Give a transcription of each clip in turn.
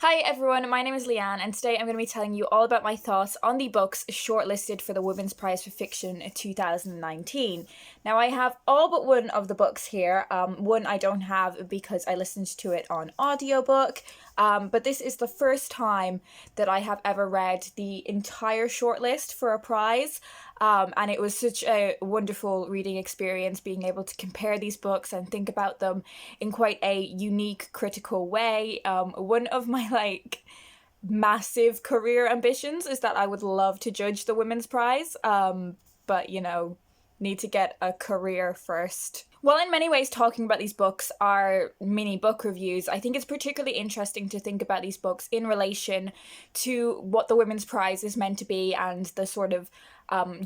Hi everyone, my name is Leanne, and today I'm going to be telling you all about my thoughts on the books shortlisted for the Women's Prize for Fiction 2019. Now, I have all but one of the books here. One I don't have because I listened to it on audiobook, but this is the first time that I have ever read the entire shortlist for a prize. And it was such a wonderful reading experience being able to compare these books and think about them in quite a unique, critical way. One of my massive career ambitions is that I would love to judge the Women's Prize, but need to get a career first. While in many ways talking about these books are mini book reviews, I think it's particularly interesting to think about these books in relation to what the Women's Prize is meant to be and the sort of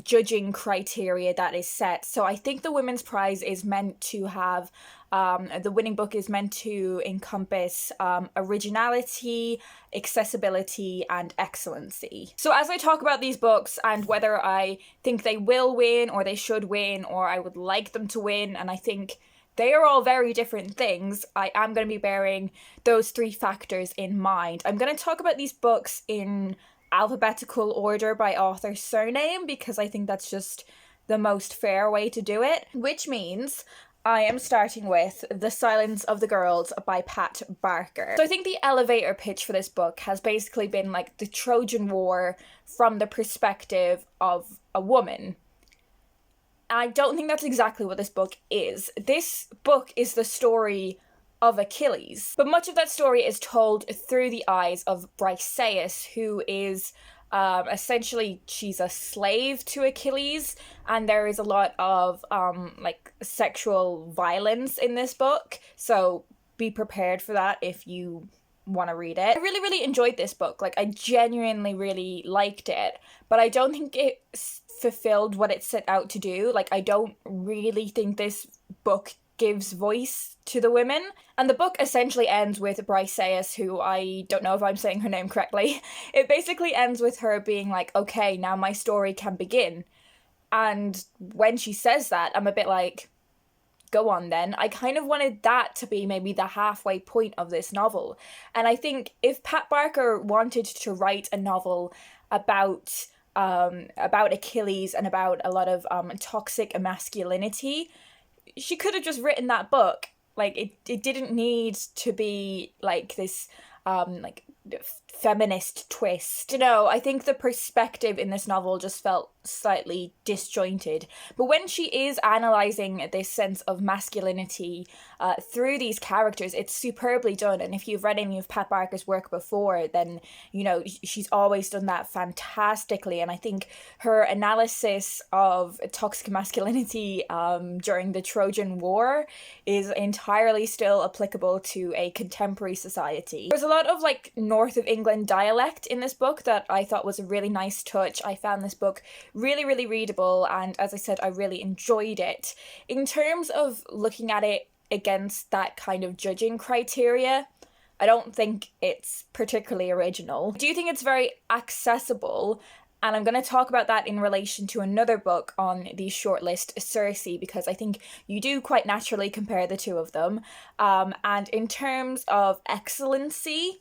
judging criteria that is set. So I think the Women's Prize is meant to have the winning book is meant to encompass originality, accessibility, and excellency. So as I talk about these books and whether I think they will win or they should win or I would like them to win, and I think they are all very different things, I am going to be bearing those three factors in mind. I'm going to talk about these books in alphabetical order by author surname because I think that's just the most fair way to do it, which means I am starting with The Silence of the Girls by Pat Barker. So I think the elevator pitch for this book has basically been like the Trojan War from the perspective of a woman. I don't think that's exactly what this book is. This book is the story of Achilles, but much of that story is told through the eyes of Briseis, who is essentially, she's a slave to Achilles, and there is a lot of sexual violence in this book, so be prepared for that if you want to read it. I really, really enjoyed this book. I genuinely really liked it, but I don't think it fulfilled what it set out to do. I don't really think this book gives voice to the women. And the book essentially ends with Briseis, who I don't know if I'm saying her name correctly. It basically ends with her being like, okay, now my story can begin. And when she says that, I'm a bit like, go on then. I kind of wanted that to be maybe the halfway point of this novel. And I think if Pat Barker wanted to write a novel about Achilles and about a lot of toxic masculinity, she could have just written that book. It didn't need to be this feminist twist. I think the perspective in this novel just felt slightly disjointed. But when she is analysing this sense of masculinity through these characters, it's superbly done. And if you've read any of Pat Barker's work before, then, she's always done that fantastically. And I think her analysis of toxic masculinity during the Trojan War is entirely still applicable to a contemporary society. There's a lot of North of England dialect in this book that I thought was a really nice touch. I found this book really, really readable, and as I said, I really enjoyed it. In terms of looking at it against that kind of judging criteria, I don't think it's particularly original. I do think it's very accessible, and I'm going to talk about that in relation to another book on the shortlist, Circe, because I think you do quite naturally compare the two of them. And in terms of excellency,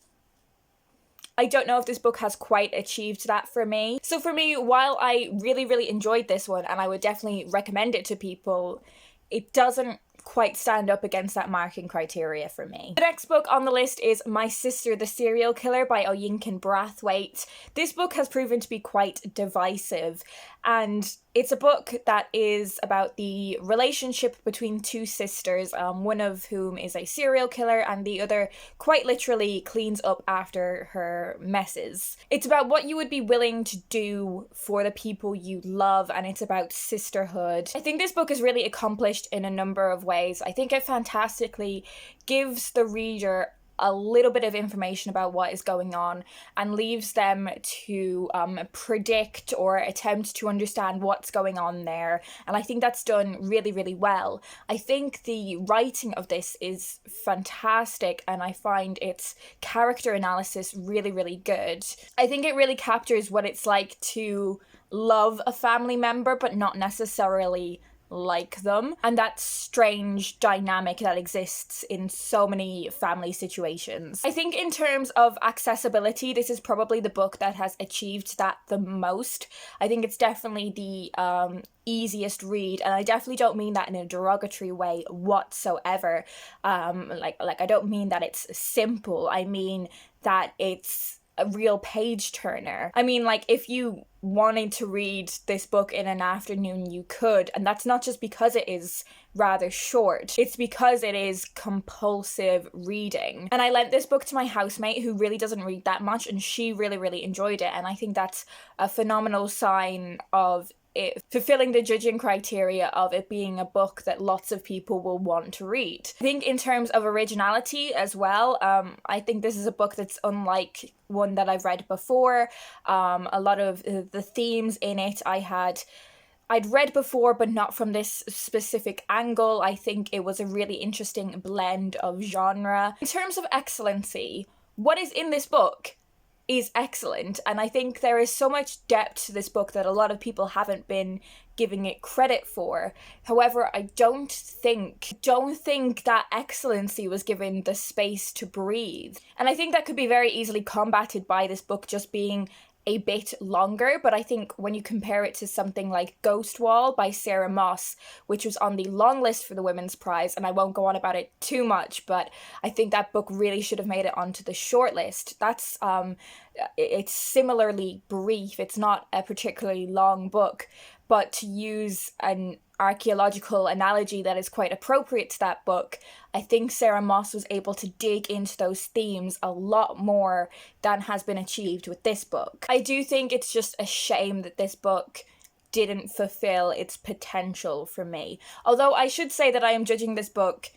I don't know if this book has quite achieved that for me. So for me, while I really, really enjoyed this one, and I would definitely recommend it to people, it doesn't quite stand up against that marking criteria for me. The next book on the list is My Sister the Serial Killer by Oyinkan Brathwaite. This book has proven to be quite divisive, and it's a book that is about the relationship between two sisters, one of whom is a serial killer and the other quite literally cleans up after her messes. It's about what you would be willing to do for the people you love, and it's about sisterhood. I think this book is really accomplished in a number of ways. I think it fantastically gives the reader a little bit of information about what is going on and leaves them to predict or attempt to understand what's going on there. And I think that's done really, really well. I think the writing of this is fantastic, and I find its character analysis really, really good. I think it really captures what it's like to love a family member but not necessarily like them, and that strange dynamic that exists in so many family situations. I think in terms of accessibility, this is probably the book that has achieved that the most. I think it's definitely the easiest read, and I definitely don't mean that in a derogatory way whatsoever. Like I don't mean that it's simple. I mean that it's a real page turner. I mean, like, if you wanted to read this book in an afternoon, you could, and that's not just because it is rather short, it's because it is compulsive reading. And I lent this book to my housemate, who really doesn't read that much, and she really enjoyed it, and I think that's a phenomenal sign of it fulfilling the judging criteria of it being a book that lots of people will want to read. I think in terms of originality as well, I think this is a book that's unlike one that I've read before. A lot of the themes in it I'd read before, but not from this specific angle. I think it was a really interesting blend of genre. In terms of excellency, what is in this book is excellent, and I think there is so much depth to this book that a lot of people haven't been giving it credit for. However, I don't think that excellency was given the space to breathe, and I think that could be very easily combated by this book just being a bit longer. But I think when you compare it to something like Ghostwall by Sarah Moss, which was on the long list for the Women's Prize, and I won't go on about it too much, but I think that book really should have made it onto the shortlist. That's it's similarly brief. It's not a particularly long book, but to use an archaeological analogy that is quite appropriate to that book, I think Sarah Moss was able to dig into those themes a lot more than has been achieved with this book. I do think it's just a shame that this book didn't fulfill its potential for me. Although I should say that I am judging this book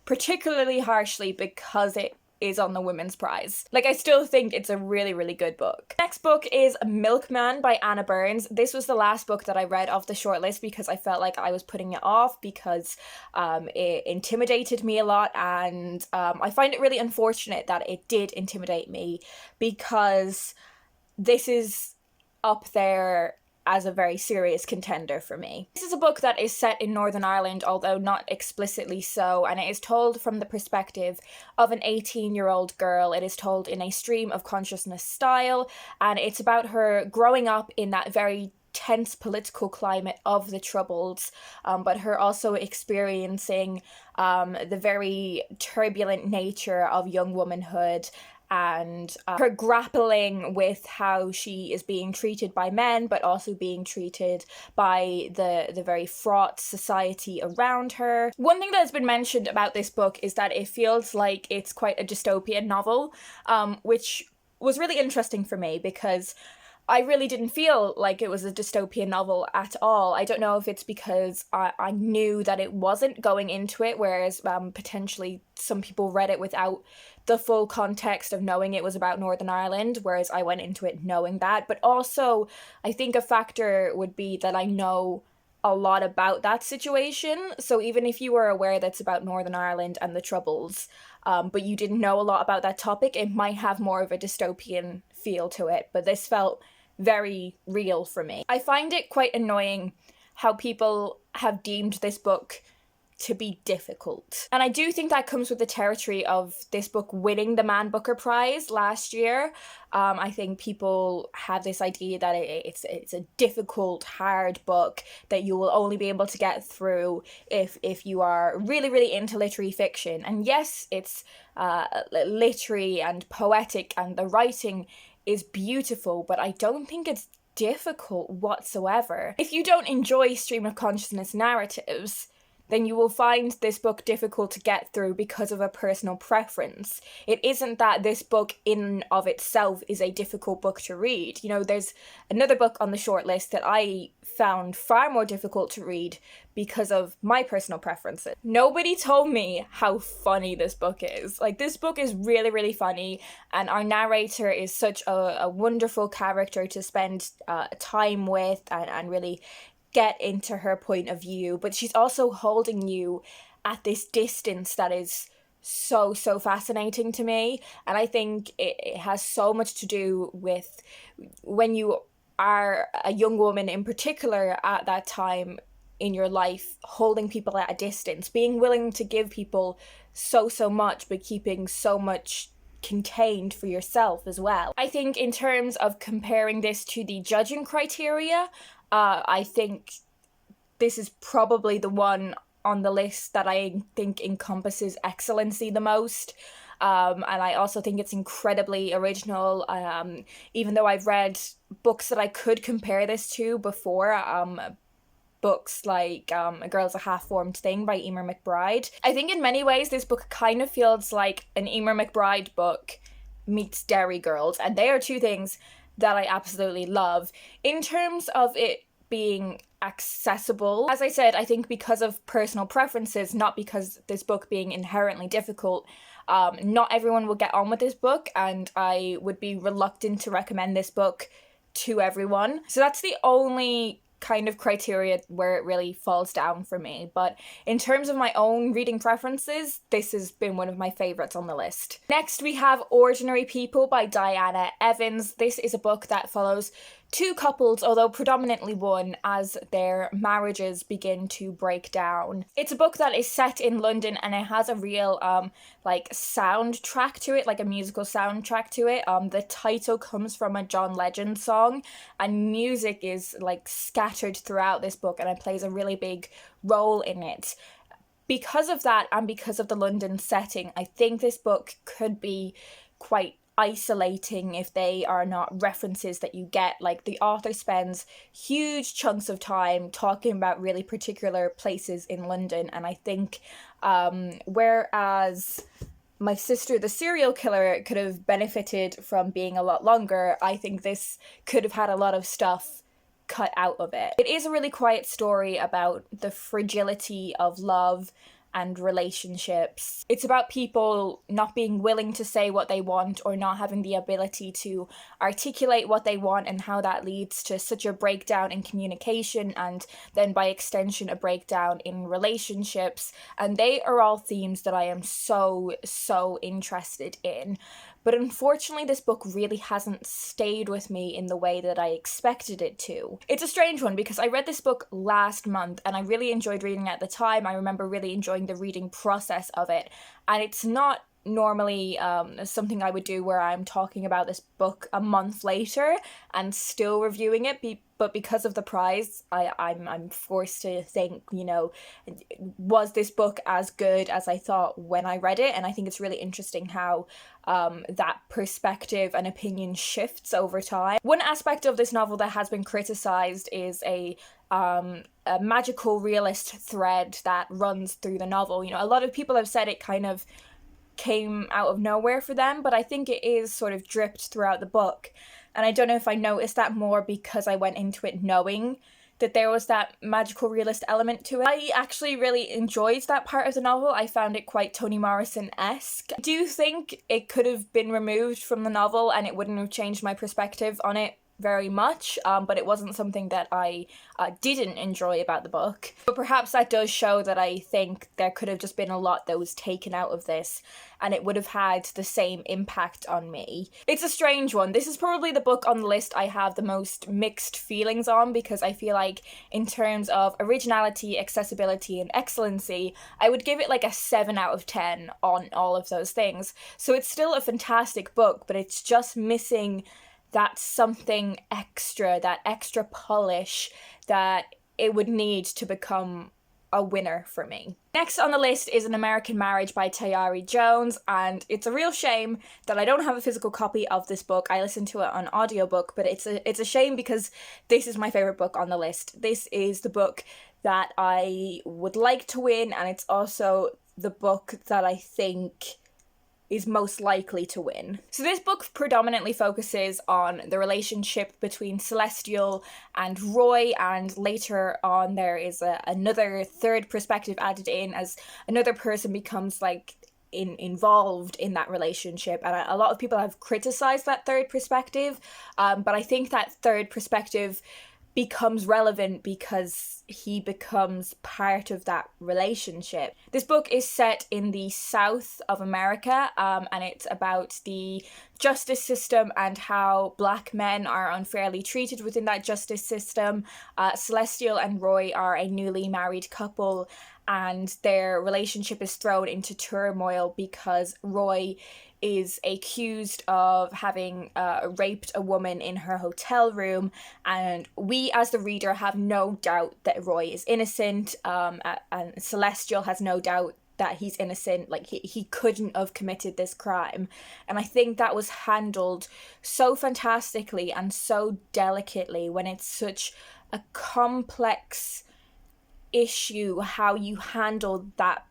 particularly harshly because it is on the Women's Prize. Like, I still think it's a really good book. Next book is Milkman by Anna Burns. This was the last book that I read off the shortlist because I felt like I was putting it off because it intimidated me a lot, and I find it really unfortunate that it did intimidate me because this is up there as a very serious contender for me. This is a book that is set in Northern Ireland, although not explicitly so, and it is told from the perspective of an 18-year-old girl. It is told in a stream of consciousness style, and it's about her growing up in that very tense political climate of the Troubles, but her also experiencing the very turbulent nature of young womanhood, and her grappling with how she is being treated by men, but also being treated by the very fraught society around her. One thing that has been mentioned about this book is that it feels like it's quite a dystopian novel, which was really interesting for me because I really didn't feel like it was a dystopian novel at all. I don't know if it's because I knew that it wasn't going into it, whereas potentially some people read it without the full context of knowing it was about Northern Ireland, whereas I went into it knowing that. But also, I think a factor would be that I know a lot about that situation. So even if you were aware that's about Northern Ireland and the Troubles, but you didn't know a lot about that topic, it might have more of a dystopian feel to it. But this felt very real for me. I find it quite annoying how people have deemed this book to be difficult. And I do think that comes with the territory of this book winning the Man Booker Prize last year. I think people have this idea that it's a difficult, hard book that you will only be able to get through if you are really into literary fiction. And yes, it's literary and poetic, and the writing is beautiful, but I don't think it's difficult whatsoever. If you don't enjoy stream of consciousness narratives, then you will find this book difficult to get through because of a personal preference. It isn't that this book in and of itself is a difficult book to read. You know, there's another book on the shortlist that I found far more difficult to read because of my personal preferences. Nobody told me how funny this book is. Like, this book is really funny, and our narrator is such a wonderful character to spend time with and really get into her point of view, but she's also holding you at this distance that is so fascinating to me. And I think it has so much to do with when you are a young woman in particular at that time, in your life, holding people at a distance, being willing to give people so much, but keeping so much contained for yourself as well. I think in terms of comparing this to the judging criteria, I think this is probably the one on the list that I think encompasses excellency the most. And I also think it's incredibly original. Even though I've read books that I could compare this to before, books like A Girl's a Half-Formed Thing by Emer McBride. I think in many ways this book kind of feels like an Emer McBride book meets Derry Girls, and they are two things that I absolutely love. In terms of it being accessible, as I said, I think because of personal preferences, not because this book being inherently difficult, not everyone will get on with this book, and I would be reluctant to recommend this book to everyone. So that's the only kind of criteria where it really falls down for me. But in terms of my own reading preferences, this has been one of my favourites on the list. Next we have Ordinary People by Diana Evans. This is a book that follows two couples, although predominantly one, as their marriages begin to break down. It's a book that is set in London, and it has a real soundtrack to it, like a musical soundtrack to it. The title comes from a John Legend song, and music is like scattered throughout this book, and it plays a really big role in it. Because of that, and because of the London setting, I think this book could be quite isolating if they are not references that you get. Like, the author spends huge chunks of time talking about really particular places in London, and I think whereas My Sister the Serial Killer could have benefited from being a lot longer, I think this could have had a lot of stuff cut out of it. It is a really quiet story about the fragility of love and relationships. It's about people not being willing to say what they want, or not having the ability to articulate what they want, and how that leads to such a breakdown in communication, and then by extension a breakdown in relationships. And they are all themes that I am so interested in. But unfortunately, this book really hasn't stayed with me in the way that I expected it to. It's a strange one because I read this book last month and I really enjoyed reading it at the time. I remember really enjoying the reading process of it. And it's not normally something I would do where I'm talking about this book a month later and still reviewing it, but because of the prize, I'm forced to think, was this book as good as I thought when I read it? And I think it's really interesting how that perspective and opinion shifts over time. One aspect of this novel that has been criticized is a magical realist thread that runs through the novel. A lot of people have said it kind of came out of nowhere for them, but I think it is sort of dripped throughout the book. And I don't know if I noticed that more because I went into it knowing that there was that magical realist element to it. I actually really enjoyed that part of the novel. I found it quite Toni Morrison-esque. I do think it could have been removed from the novel and it wouldn't have changed my perspective on it very much, but it wasn't something that I didn't enjoy about the book. But perhaps that does show that I think there could have just been a lot that was taken out of this and it would have had the same impact on me. It's a strange one. This is probably the book on the list I have the most mixed feelings on, because I feel like in terms of originality, accessibility, and excellency, I would give it like a 7 out of 10 on all of those things. So it's still a fantastic book, but it's just missing that something extra, that extra polish that it would need to become a winner for me. Next on the list is An American Marriage by Tayari Jones, and it's a real shame that I don't have a physical copy of this book. I listened to it on audiobook, but it's a shame because this is my favourite book on the list. This is the book that I would like to win, and it's also the book that I think is most likely to win. So this book predominantly focuses on the relationship between Celestial and Roy, and later on there is another third perspective added in as another person becomes involved in that relationship, and a lot of people have criticized that third perspective, but I think that third perspective becomes relevant because he becomes part of that relationship. This book is set in the South of America, and it's about the justice system and how Black men are unfairly treated within that justice system. Celestial and Roy are a newly married couple, and their relationship is thrown into turmoil because Roy is accused of having raped a woman in her hotel room, and we as the reader have no doubt that Roy is innocent, and Celestial has no doubt that he's innocent. Like, he couldn't have committed this crime. And I think that was handled so fantastically and so delicately when it's such a complex issue, how you handled that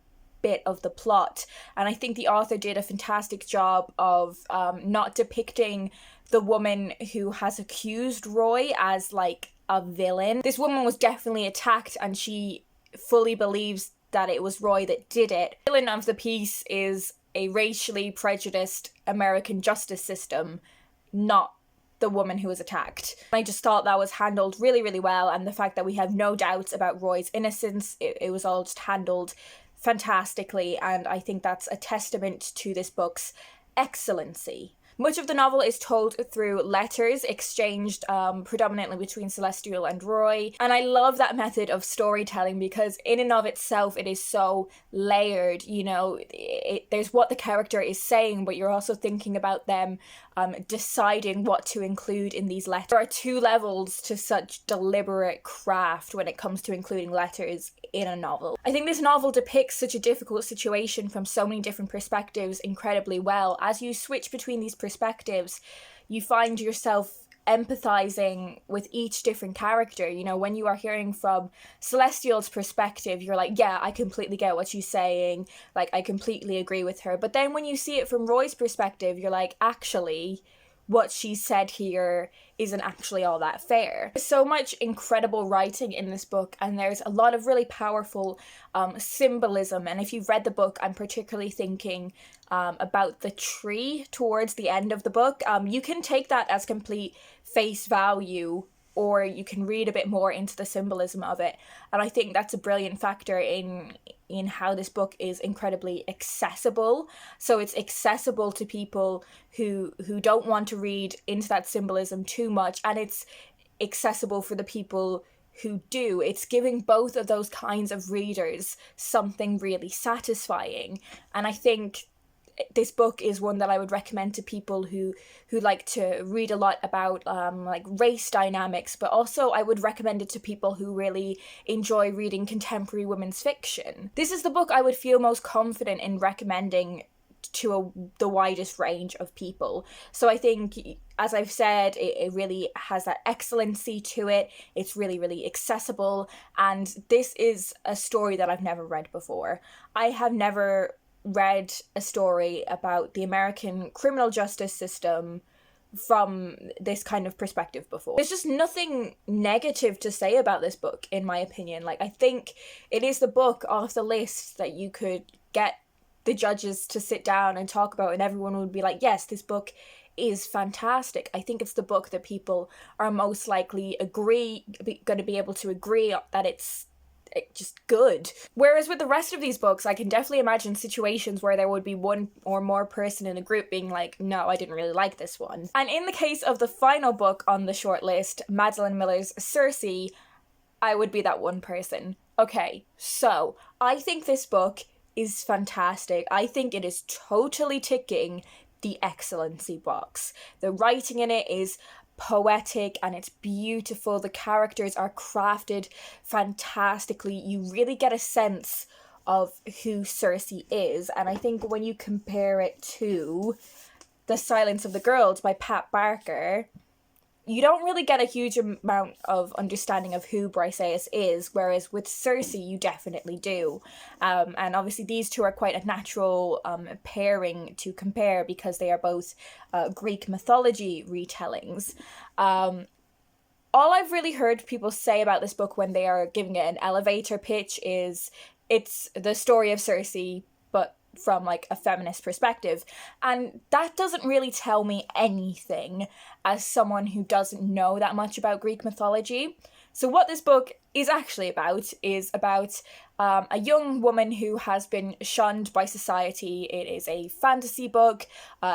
bit of the plot. And I think the author did a fantastic job of not depicting the woman who has accused Roy as like a villain. This woman was definitely attacked, and she fully believes that it was Roy that did it. The villain of the piece is a racially prejudiced American justice system, not the woman who was attacked. I just thought that was handled really, really well, and the fact that we have no doubts about Roy's innocence, it was all just handled fantastically, and I think that's a testament to this book's excellency. Much of the novel is told through letters exchanged predominantly between Celestial and Roy, and I love that method of storytelling because in and of itself it is so layered. You know, there's what the character is saying, but you're also thinking about them deciding what to include in these letters. There are two levels to such deliberate craft when it comes to including letters in a novel. I think this novel depicts such a difficult situation from so many different perspectives incredibly well. As you switch between these perspectives, you find yourself empathizing with each different character. You know, when you are hearing from Celestial's perspective, you're like, yeah, I completely get what she's saying. Like, I completely agree with her. But then when you see it from Roy's perspective, you're like, actually, what she said here isn't actually all that fair. There's so much incredible writing in this book, and there's a lot of really powerful symbolism. And if you've read the book, I'm particularly thinking about the tree towards the end of the book. You can take that as complete face value, or you can read a bit more into the symbolism of it. And I think that's a brilliant factor in how this book is incredibly accessible. So it's accessible to people who don't want to read into that symbolism too much, and it's accessible for the people who do. It's giving both of those kinds of readers something really satisfying. And I think this book is one that I would recommend to people who like to read a lot about like race dynamics, but also I would recommend it to people who really enjoy reading contemporary women's fiction. This is the book I would feel most confident in recommending to the widest range of people. So I think, as I've said, it really has that excellency to it. It's really, really accessible, and this is a story that I've never read before. I have never read a story about the American criminal justice system from this kind of perspective before. There's just nothing negative to say about this book, in my opinion. Like, I think it is the book off the list that you could get the judges to sit down and talk about, and everyone would be like, yes, this book is fantastic. I think it's the book that people are most likely going to be able to agree that it's just good. Whereas with the rest of these books, I can definitely imagine situations where there would be one or more person in a group being like, no, I didn't really like this one. And in the case of the final book on the shortlist, Madeline Miller's Circe, I would be that one person. Okay, so I think this book is fantastic. I think it is totally ticking the excellency box. The writing in it is poetic and it's beautiful. The characters are crafted fantastically. You really get a sense of who Circe is, and I think when you compare it to The Silence of the Girls by Pat Barker, you don't really get a huge amount of understanding of who Briseis is, whereas with Circe you definitely do. And obviously these two are quite a natural pairing to compare because they are both Greek mythology retellings. All I've really heard people say about this book when they are giving it an elevator pitch is it's the story of Circe, but from like a feminist perspective, and that doesn't really tell me anything as someone who doesn't know that much about Greek mythology. So what this book is actually about is about a young woman who has been shunned by society. It is a fantasy book.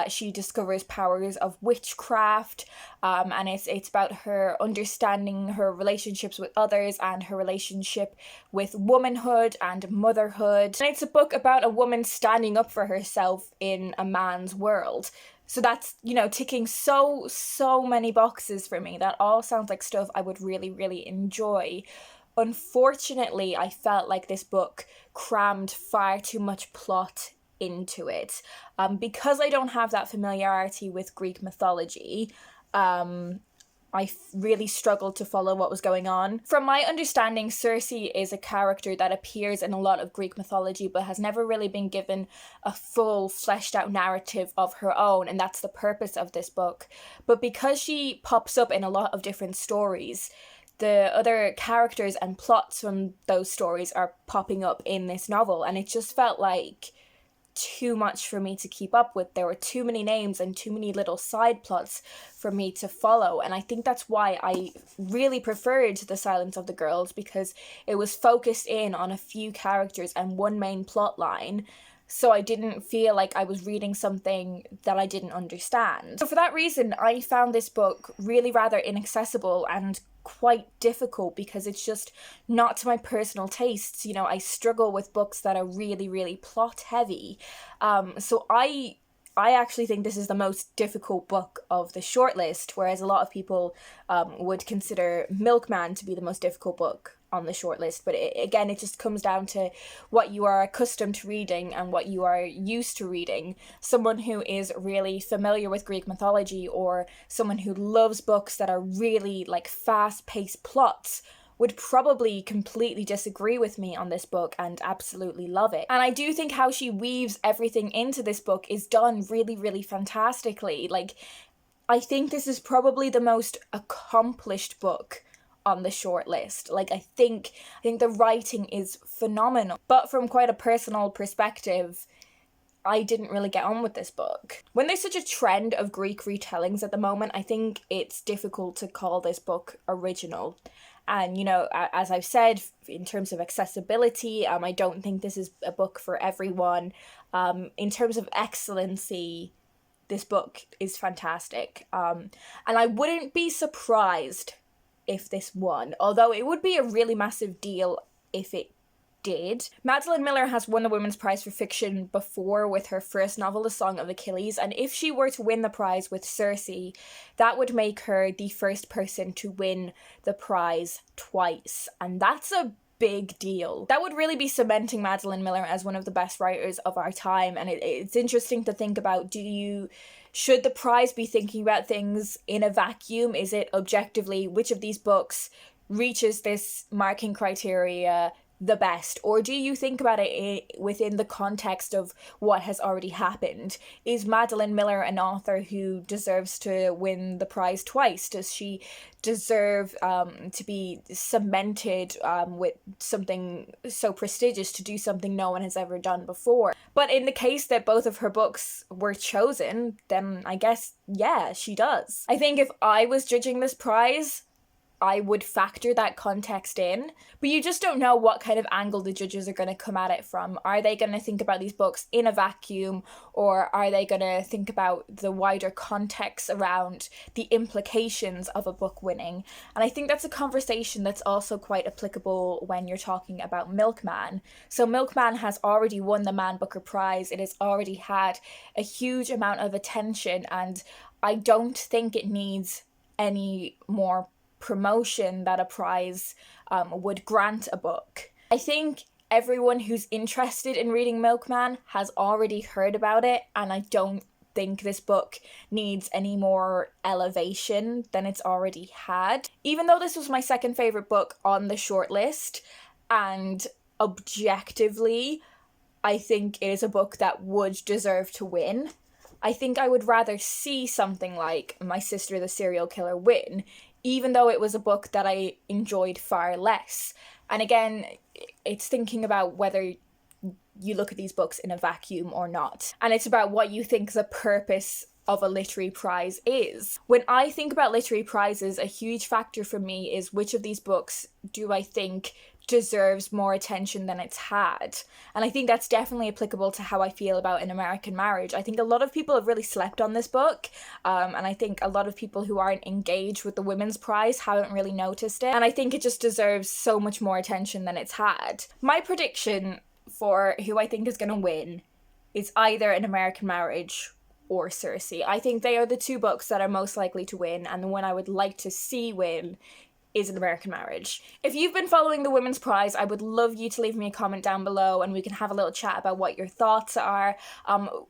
She discovers powers of witchcraft, and it's about her understanding her relationships with others and her relationship with womanhood and motherhood. And it's a book about a woman standing up for herself in a man's world. So that's, ticking so many boxes for me. That all sounds like stuff I would really, really enjoy. Unfortunately, I felt like this book crammed far too much plot into it. Because I don't have that familiarity with Greek mythology, I really struggled to follow what was going on. From my understanding, Circe is a character that appears in a lot of Greek mythology but has never really been given a full fleshed out narrative of her own, and that's the purpose of this book. But because she pops up in a lot of different stories, the other characters and plots from those stories are popping up in this novel, and it just felt like too much for me to keep up with. There were too many names and too many little side plots for me to follow, and I think that's why I really preferred The Silence of the Girls, because it was focused in on a few characters and one main plot line, so I didn't feel like I was reading something that I didn't understand. So for that reason, I found this book really rather inaccessible and quite difficult, because it's just not to my personal tastes. I struggle with books that are really, really plot heavy. So I actually think this is the most difficult book of the shortlist, whereas a lot of people would consider Milkman to be the most difficult book on the shortlist. But again, it just comes down to what you are accustomed to reading and what you are used to reading. Someone who is really familiar with Greek mythology, or someone who loves books that are really like fast-paced plots, would probably completely disagree with me on this book and absolutely love it. And I do think how she weaves everything into this book is done really, really fantastically. Like, I think this is probably the most accomplished book on the short list. Like, I think the writing is phenomenal. But from quite a personal perspective, I didn't really get on with this book. When there's such a trend of Greek retellings at the moment, I think it's difficult to call this book original. And, as I've said, in terms of accessibility, I don't think this is a book for everyone. In terms of excellency, this book is fantastic. And I wouldn't be surprised if this won, although it would be a really massive deal if it did. Madeline Miller has won the Women's Prize for Fiction before with her first novel, The Song of Achilles, and if she were to win the prize with Circe, that would make her the first person to win the prize twice, and that's a big deal. That would really be cementing Madeline Miller as one of the best writers of our time, and it's interesting to think about, should the prize be thinking about things in a vacuum? Is it objectively which of these books reaches this marking criteria the best, or do you think about it within the context of what has already happened? Is Madeline Miller an author who deserves to win the prize twice? Does she deserve to be cemented with something so prestigious, to do something no one has ever done before? But in the case that both of her books were chosen, then I guess, yeah, she does. I think if I was judging this prize, I would factor that context in, but you just don't know what kind of angle the judges are going to come at it from. Are they going to think about these books in a vacuum, or are they going to think about the wider context around the implications of a book winning? And I think that's a conversation that's also quite applicable when you're talking about Milkman. So Milkman has already won the Man Booker Prize. It has already had a huge amount of attention, and I don't think it needs any more promotion that a prize would grant a book. I think everyone who's interested in reading Milkman has already heard about it, and I don't think this book needs any more elevation than it's already had. Even though this was my second favourite book on the shortlist, and objectively I think it is a book that would deserve to win, I think I would rather see something like My Sister the Serial Killer win, even though it was a book that I enjoyed far less. And again, it's thinking about whether you look at these books in a vacuum or not. And it's about what you think the purpose of a literary prize is. When I think about literary prizes, a huge factor for me is which of these books do I think deserves more attention than it's had. And I think that's definitely applicable to how I feel about An American Marriage. I think a lot of people have really slept on this book, and I think a lot of people who aren't engaged with the Women's Prize haven't really noticed it. And I think it just deserves so much more attention than it's had. My prediction for who I think is going to win is either An American Marriage or Circe. I think they are the two books that are most likely to win, and the one I would like to see win is An American Marriage. If you've been following the Women's Prize, I would love you to leave me a comment down below and we can have a little chat about what your thoughts are.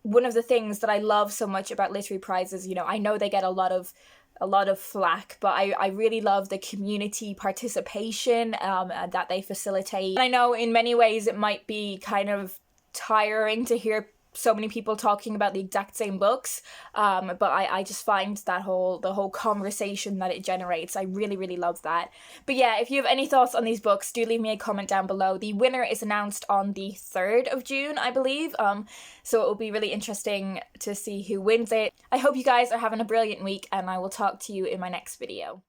One of the things that I love so much about literary prizes, you know, I know they get a lot of flack, but I really love the community participation that they facilitate. And I know in many ways it might be kind of tiring to hear so many people talking about the exact same books, but I just find that the whole conversation that it generates, I really, really love that. But yeah, if you have any thoughts on these books, do leave me a comment down below. The winner is announced on the 3rd of June, I believe, so it will be really interesting to see who wins it. I hope you guys are having a brilliant week, and I will talk to you in my next video.